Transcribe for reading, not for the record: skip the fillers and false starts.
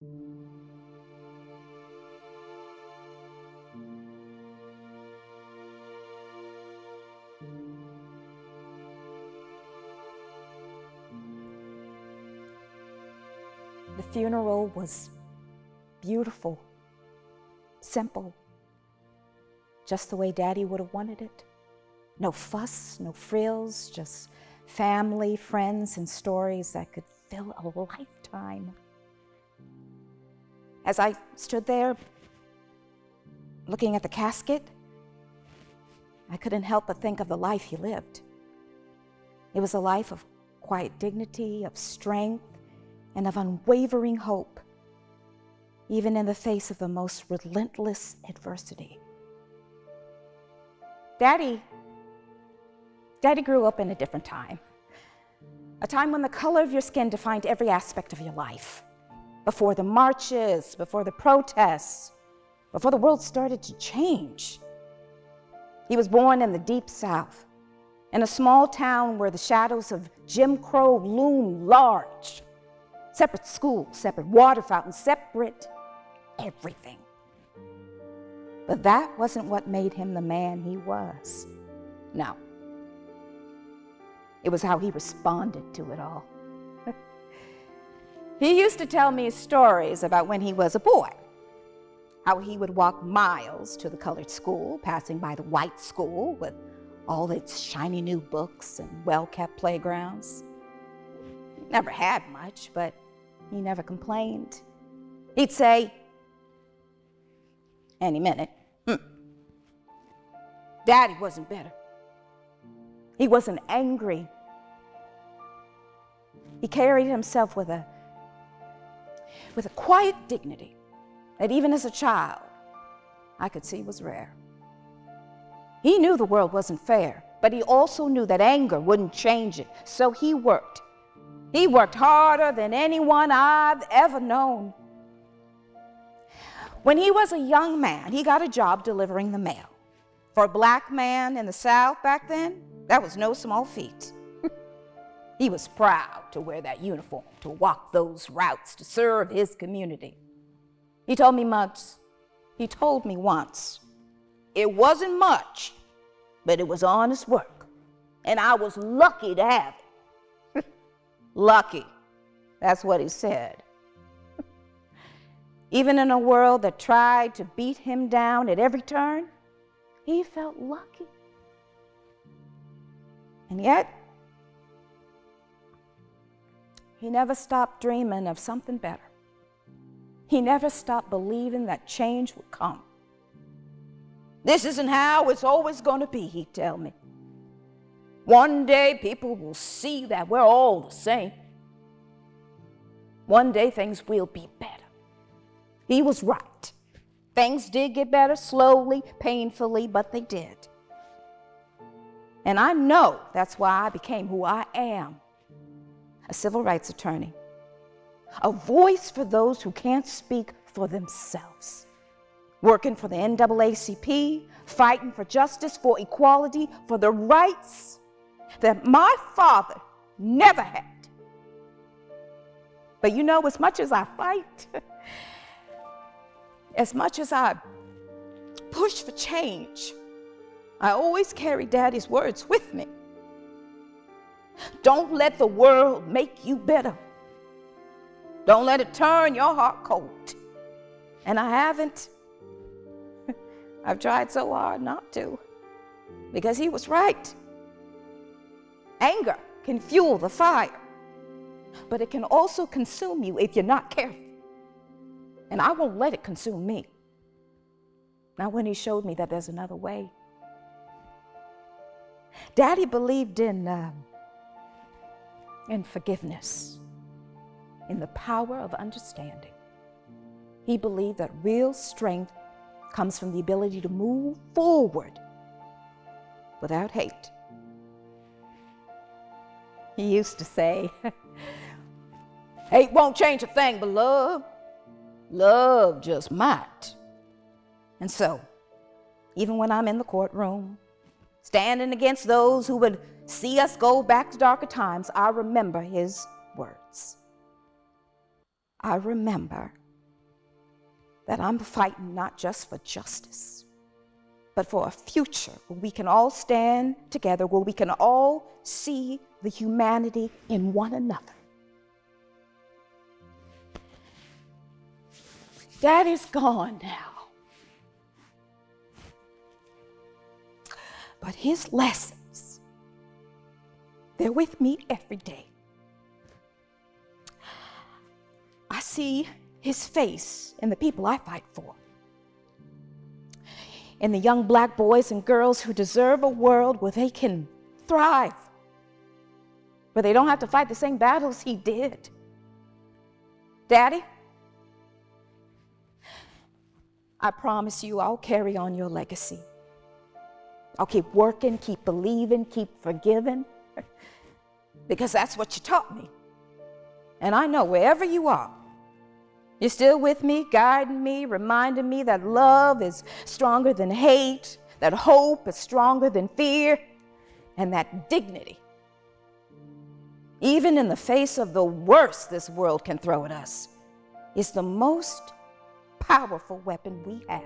The funeral was beautiful, simple, just the way Daddy would have wanted it. No fuss, no frills, just family, friends, and stories that could fill a lifetime. As I stood there looking at the casket, I couldn't help but think of the life he lived. It was a life of quiet dignity, of strength, and of unwavering hope, even in the face of the most relentless adversity. Daddy grew up in a different time, a time when the color of your skin defined every aspect of your life. Before the marches, before the protests, before the world started to change. He was born in the deep South, in a small town where the shadows of Jim Crow loomed large. Separate schools, separate water fountains, separate everything. But that wasn't what made him the man he was. No. It was how he responded to it all. He used to tell me stories about when he was a boy, how he would walk miles to the colored school, passing by the white school with all its shiny new books and well-kept playgrounds. He never had much, but he never complained. He'd say, any minute, Daddy wasn't better. He wasn't angry. He carried himself with a quiet dignity that even as a child, I could see was rare. He knew the world wasn't fair, but he also knew that anger wouldn't change it, so he worked. He worked harder than anyone I've ever known. When he was a young man, he got a job delivering the mail. For a black man in the South back then, that was no small feat. He was proud to wear that uniform, to walk those routes, to serve his community. He told me once, it wasn't much, but it was honest work, and I was lucky to have it. Lucky, that's what he said. Even in a world that tried to beat him down at every turn, he felt lucky. And yet, he never stopped dreaming of something better. He never stopped believing that change would come. This isn't how it's always going to be, he'd tell me. One day, people will see that we're all the same. One day, things will be better. He was right. Things did get better, slowly, painfully, but they did. And I know that's why I became who I am, a civil rights attorney, a voice for those who can't speak for themselves, working for the NAACP, fighting for justice, for equality, for the rights that my father never had. But you know, as much as I fight, as much as I push for change, I always carry Daddy's words with me. Don't let the world make you bitter. Don't let it turn your heart cold. And I haven't. I've tried so hard not to, because he was right. Anger can fuel the fire, but it can also consume you if you're not careful. And I won't let it consume me. Not when he showed me that there's another way. Daddy believed in forgiveness, in the power of understanding. He believed that real strength comes from the ability to move forward without hate. He used to say, hate won't change a thing, but love just might. And so, even when I'm in the courtroom, standing against those who would see us go back to darker times, I remember his words. I remember that I'm fighting not just for justice, but for a future where we can all stand together, where we can all see the humanity in one another. Daddy's gone now. But his lessons, they're with me every day. I see his face in the people I fight for, in the young black boys and girls who deserve a world where they can thrive, where they don't have to fight the same battles he did. Daddy, I promise you I'll carry on your legacy. I'll keep working, keep believing, keep forgiving, because that's what you taught me. And I know wherever you are, you're still with me, guiding me, reminding me that love is stronger than hate, that hope is stronger than fear, and that dignity, even in the face of the worst this world can throw at us, is the most powerful weapon we have.